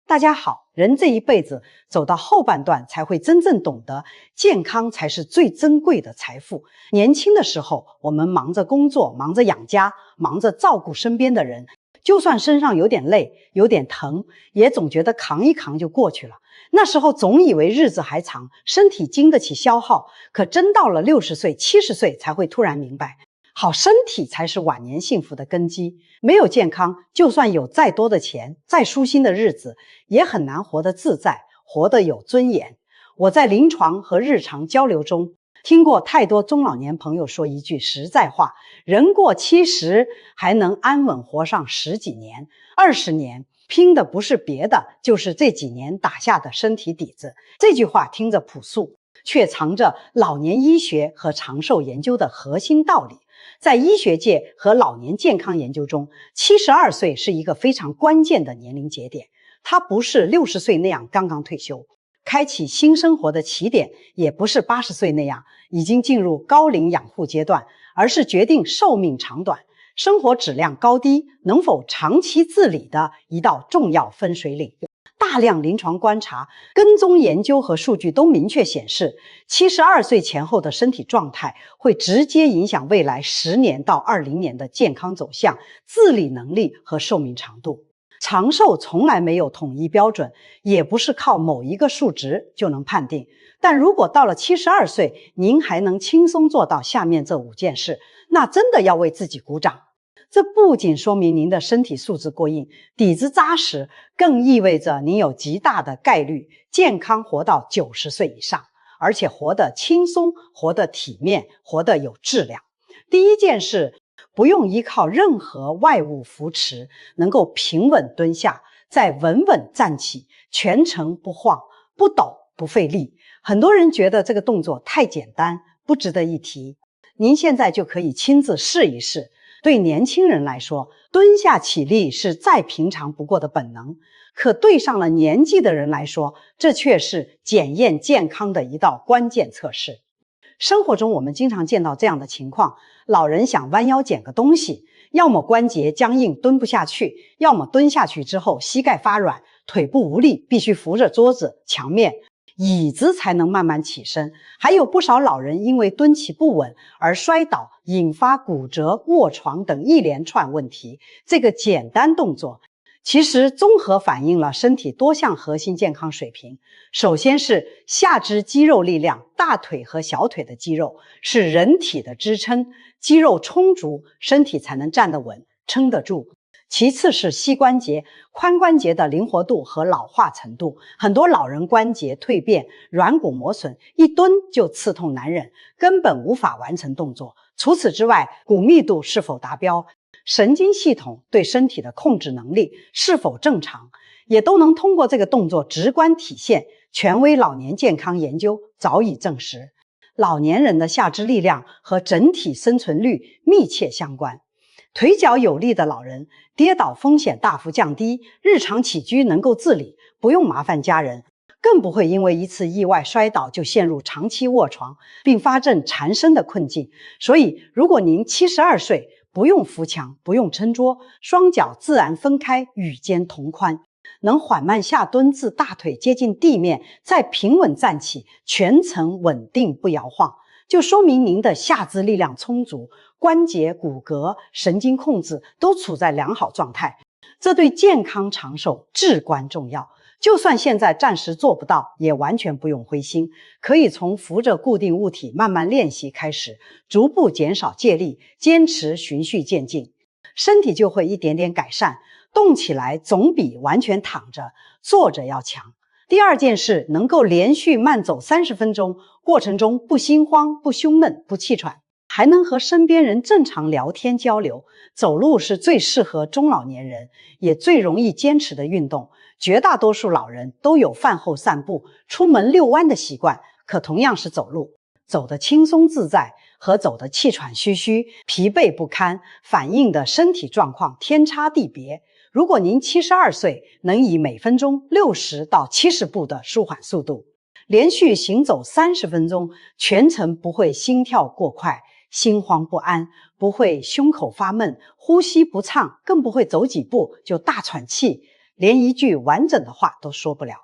大家好，人这一辈子走到后半段才会真正懂得，健康才是最珍贵的财富。年轻的时候，我们忙着工作，忙着养家，忙着照顾身边的人，就算身上有点累，有点疼，也总觉得扛一扛就过去了。那时候总以为日子还长，身体经得起消耗，可真到了60岁、70岁才会突然明白，好身体才是晚年幸福的根基。没有健康，就算有再多的钱，再舒心的日子，也很难活得自在，活得有尊严。我在临床和日常交流中听过太多中老年朋友说一句实在话，人过70还能安稳活上10几年、20年，拼的不是别的，就是这几年打下的身体底子。这句话听着朴素，却藏着老年医学和长寿研究的核心道理。在医学界和老年健康研究中，72岁是一个非常关键的年龄节点。它不是60岁那样刚刚退休，开启新生活的起点，也不是80岁那样已经进入高龄养护阶段，而是决定寿命长短、生活质量高低、能否长期自理的一道重要分水岭。大量临床观察、跟踪研究和数据都明确显示，72岁前后的身体状态会直接影响未来10年到20年的健康走向、自理能力和寿命长度。长寿从来没有统一标准，也不是靠某一个数值就能判定。但如果到了72岁，您还能轻松做到下面这5件事，那真的要为自己鼓掌。这不仅说明您的身体素质过硬，底子扎实，更意味着您有极大的概率健康活到90岁以上，而且活得轻松，活得体面，活得有质量。第一件事，不用依靠任何外物扶持，能够平稳蹲下，再稳稳站起，全程不晃，不抖，不费力。很多人觉得这个动作太简单，不值得一提。您现在就可以亲自试一试。对年轻人来说，蹲下起立是再平常不过的本能，可对上了年纪的人来说，这却是检验健康的一道关键测试。生活中我们经常见到这样的情况，老人想弯腰捡个东西，要么关节僵硬蹲不下去，要么蹲下去之后膝盖发软，腿部无力，必须扶着桌子、墙面、椅子才能慢慢起身。还有不少老人因为蹲起不稳而摔倒，引发骨折、卧床等一连串问题。这个简单动作其实综合反映了身体多项核心健康水平。首先是下肢肌肉力量，大腿和小腿的肌肉是人体的支撑，肌肉充足，身体才能站得稳、撑得住。其次是膝关节、髋关节的灵活度和老化程度，很多老人关节蜕变、软骨磨损，一蹲就刺痛难忍，根本无法完成动作。除此之外，骨密度是否达标，神经系统对身体的控制能力是否正常，也都能通过这个动作直观体现。权威老年健康研究早已证实，老年人的下肢力量和整体生存率密切相关。腿脚有力的老人，跌倒风险大幅降低，日常起居能够自理，不用麻烦家人，更不会因为一次意外摔倒就陷入长期卧床、并发症缠身的困境。所以，如果您72岁，不用扶墙，不用撑桌，双脚自然分开，与肩同宽，能缓慢下蹲至大腿接近地面，再平稳站起，全程稳定不摇晃，就说明您的下肢力量充足，关节、骨骼、神经控制都处在良好状态。这对健康长寿至关重要。就算现在暂时做不到，也完全不用灰心，可以从扶着固定物体慢慢练习开始，逐步减少借力，坚持循序渐进，身体就会一点点改善。动起来总比完全躺着、坐着要强。第二件事，能够连续慢走30分钟，过程中不心慌、不胸闷、不气喘，还能和身边人正常聊天交流。走路是最适合中老年人，也最容易坚持的运动。绝大多数老人都有饭后散步、出门遛弯的习惯，可同样是走路，走得轻松自在和走得气喘吁吁、疲惫不堪，反映的身体状况天差地别。如果您72岁，能以每分钟60到70步的舒缓速度，连续行走30分钟，全程不会心跳过快、心慌不安，不会胸口发闷、呼吸不畅，更不会走几步就大喘气，连一句完整的话都说不了。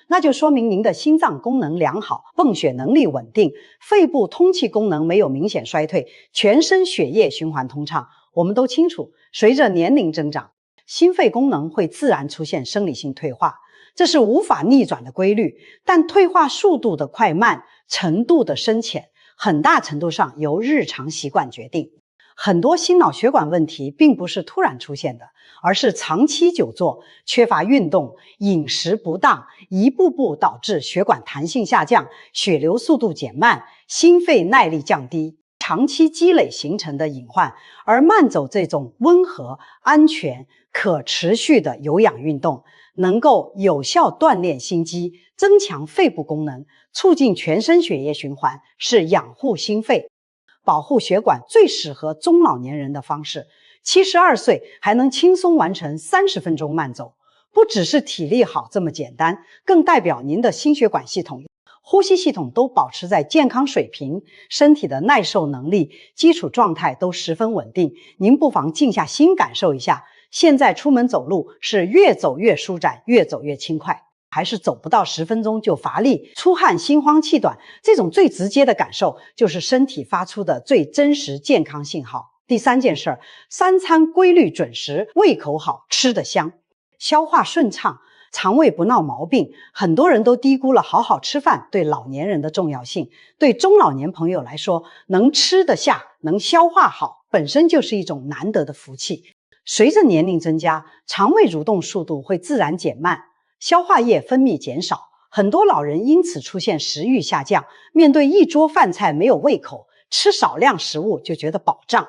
那就说明您的心脏功能良好，泵血能力稳定，肺部通气功能没有明显衰退，全身血液循环通畅。我们都清楚，随着年龄增长，心肺功能会自然出现生理性退化，这是无法逆转的规律，但退化速度的快慢、程度的深浅，很大程度上由日常习惯决定。很多心脑血管问题并不是突然出现的，而是长期久坐、缺乏运动、饮食不当，一步步导致血管弹性下降、血流速度减慢、心肺耐力降低，长期积累形成的隐患。而慢走这种温和、安全、可持续的有氧运动，能够有效锻炼心肌，增强肺部功能，促进全身血液循环，是养护心肺、保护血管最适合中老年人的方式。72岁还能轻松完成30分钟慢走，不只是体力好这么简单，更代表您的心血管系统、呼吸系统都保持在健康水平，身体的耐受能力、基础状态都十分稳定。您不妨静下心感受一下，现在出门走路是越走越舒展，越走越轻快，还是走不到10分钟就乏力、出汗、心慌气短？这种最直接的感受就是身体发出的最真实健康信号。第3件事，3餐规律准时，胃口好，吃得香，消化顺畅，肠胃不闹毛病。很多人都低估了好好吃饭对老年人的重要性。对中老年朋友来说，能吃得下，能消化好，本身就是一种难得的福气。随着年龄增加，肠胃蠕动速度会自然减慢，消化液分泌减少，很多老人因此出现食欲下降，面对一桌饭菜没有胃口，吃少量食物就觉得饱胀。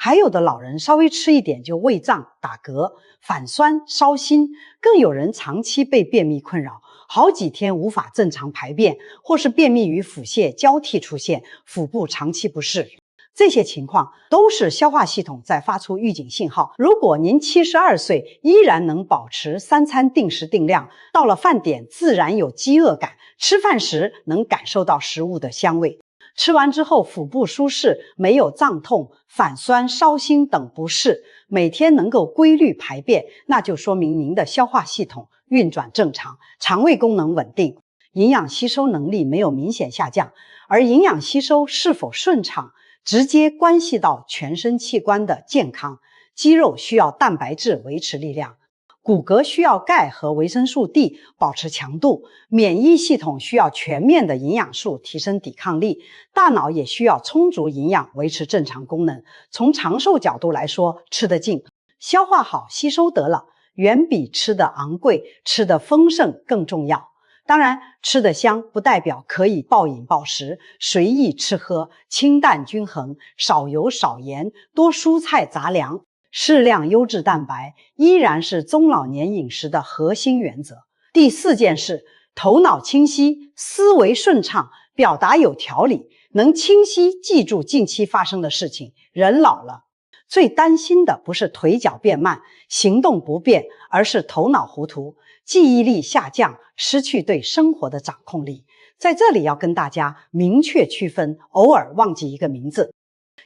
还有的老人稍微吃一点就胃胀、打嗝、反酸、烧心，更有人长期被便秘困扰，好几天无法正常排便，或是便秘与腹泻交替出现，腹部长期不适。这些情况都是消化系统在发出预警信号。如果您72岁依然能保持3餐定时定量，到了饭点自然有饥饿感，吃饭时能感受到食物的香味，吃完之后腹部舒适，没有胀痛、反酸、烧心等不适，每天能够规律排便，那就说明您的消化系统运转正常，肠胃功能稳定，营养吸收能力没有明显下降。而营养吸收是否顺畅，直接关系到全身器官的健康。肌肉需要蛋白质维持力量，骨骼需要钙和维生素 D 保持强度，免疫系统需要全面的营养素提升抵抗力，大脑也需要充足营养维持正常功能。从长寿角度来说，吃得进、消化好、吸收得了，远比吃得昂贵、吃得丰盛更重要。当然，吃得香不代表可以暴饮暴食，随意吃喝，清淡均衡，少油少盐，多蔬菜杂粮，适量优质蛋白，依然是中老年饮食的核心原则。第4件事，头脑清晰，思维顺畅，表达有条理，能清晰记住近期发生的事情。人老了，最担心的不是腿脚变慢、行动不便，而是头脑糊涂、记忆力下降，失去对生活的掌控力。在这里要跟大家明确区分，偶尔忘记一个名字，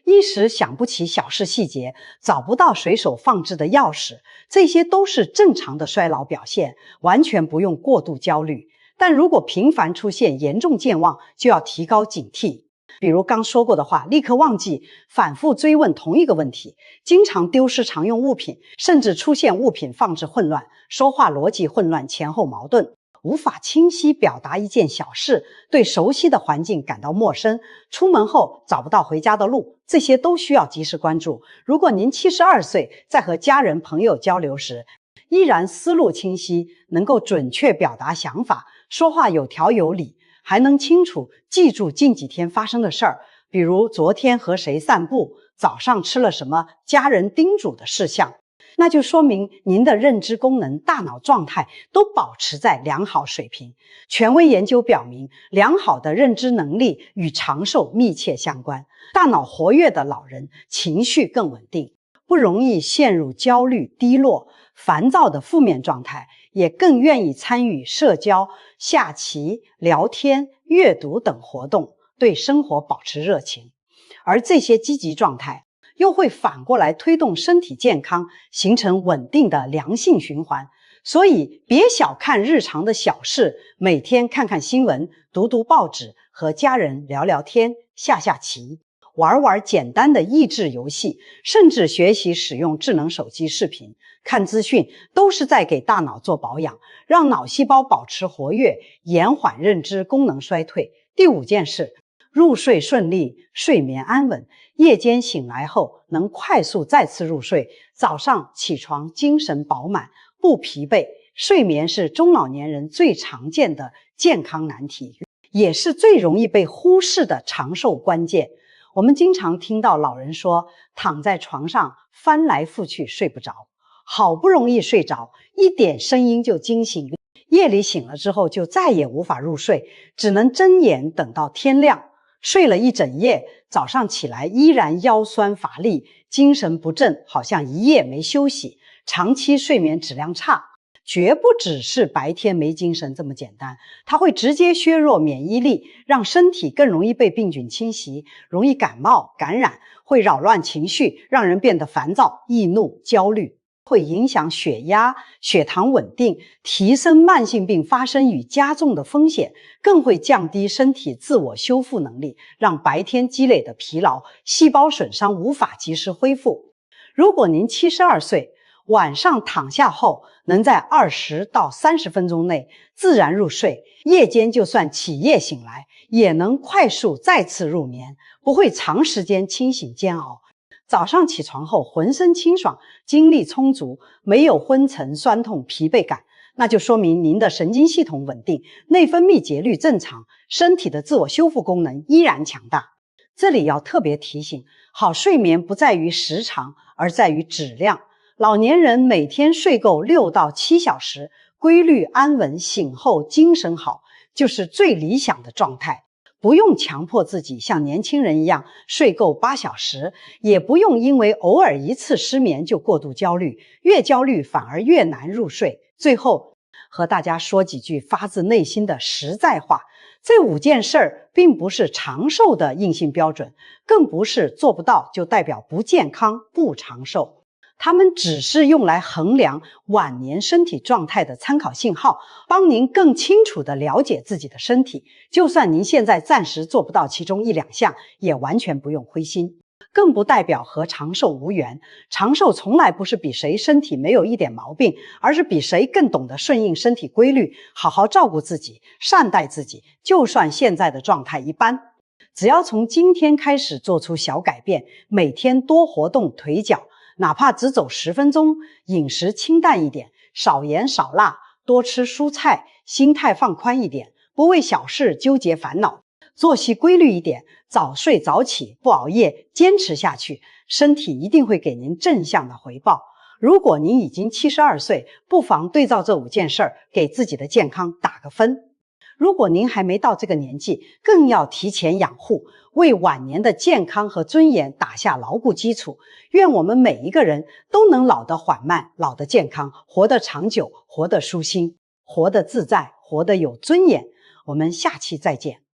一时想不起小事细节，找不到随手放置的钥匙，这些都是正常的衰老表现，完全不用过度焦虑。但如果频繁出现严重健忘，就要提高警惕。比如刚说过的话立刻忘记，反复追问同一个问题，经常丢失常用物品，甚至出现物品放置混乱，说话逻辑混乱，前后矛盾，无法清晰表达一件小事，对熟悉的环境感到陌生，出门后找不到回家的路，这些都需要及时关注。如果您72岁，在和家人朋友交流时，依然思路清晰，能够准确表达想法，说话有条有理，还能清楚记住近几天发生的事儿，比如昨天和谁散步，早上吃了什么，家人叮嘱的事项，那就说明您的认知功能、大脑状态都保持在良好水平。权威研究表明，良好的认知能力与长寿密切相关。大脑活跃的老人情绪更稳定，不容易陷入焦虑、低落、烦躁的负面状态，也更愿意参与社交、下棋、聊天、阅读等活动，对生活保持热情。而这些积极状态又会反过来推动身体健康，形成稳定的良性循环。所以别小看日常的小事，每天看看新闻，读读报纸，和家人聊聊天，下下棋，玩玩简单的益智游戏，甚至学习使用智能手机视频，看资讯，都是在给大脑做保养，让脑细胞保持活跃，延缓认知功能衰退。第5件事，入睡顺利，睡眠安稳，夜间醒来后能快速再次入睡，早上起床精神饱满，不疲惫。睡眠是中老年人最常见的健康难题，也是最容易被忽视的长寿关键。我们经常听到老人说，躺在床上翻来覆去睡不着，好不容易睡着，一点声音就惊醒，夜里醒了之后就再也无法入睡，只能睁眼等到天亮。睡了一整夜，早上起来依然腰酸乏力，精神不振，好像一夜没休息。长期睡眠质量差，绝不只是白天没精神这么简单，它会直接削弱免疫力，让身体更容易被病菌侵袭，容易感冒感染，会扰乱情绪，让人变得烦躁、易怒、焦虑，会影响血压、血糖稳定，提升慢性病发生与加重的风险，更会降低身体自我修复能力，让白天积累的疲劳、细胞损伤无法及时恢复。如果您72岁，晚上躺下后能在20到30分钟内自然入睡，夜间就算起夜醒来，也能快速再次入眠，不会长时间清醒煎熬。早上起床后浑身清爽，精力充足，没有昏沉、酸痛、疲惫感，那就说明您的神经系统稳定，内分泌节律正常，身体的自我修复功能依然强大。这里要特别提醒，好睡眠不在于时长，而在于质量。老年人每天睡够6到7小时，规律安稳，醒后精神好，就是最理想的状态。不用强迫自己像年轻人一样睡够8小时，也不用因为偶尔一次失眠就过度焦虑，越焦虑反而越难入睡。最后和大家说几句发自内心的实在话，这5件事儿并不是长寿的硬性标准，更不是做不到就代表不健康、不长寿。它们只是用来衡量晚年身体状态的参考信号，帮您更清楚地了解自己的身体。就算您现在暂时做不到其中1、2项，也完全不用灰心，更不代表和长寿无缘。长寿从来不是比谁身体没有一点毛病，而是比谁更懂得顺应身体规律，好好照顾自己，善待自己。就算现在的状态一般，只要从今天开始做出小改变，每天多活动腿脚，哪怕只走10分钟，饮食清淡一点，少盐少辣，多吃蔬菜，心态放宽一点，不为小事纠结烦恼，作息规律一点，早睡早起，不熬夜，坚持下去，身体一定会给您正向的回报。如果您已经72岁，不妨对照这5件事儿，给自己的健康打个分。如果您还没到这个年纪，更要提前养护，为晚年的健康和尊严打下牢固基础。愿我们每一个人都能老得缓慢，老得健康，活得长久，活得舒心，活得自在，活得有尊严。我们下期再见。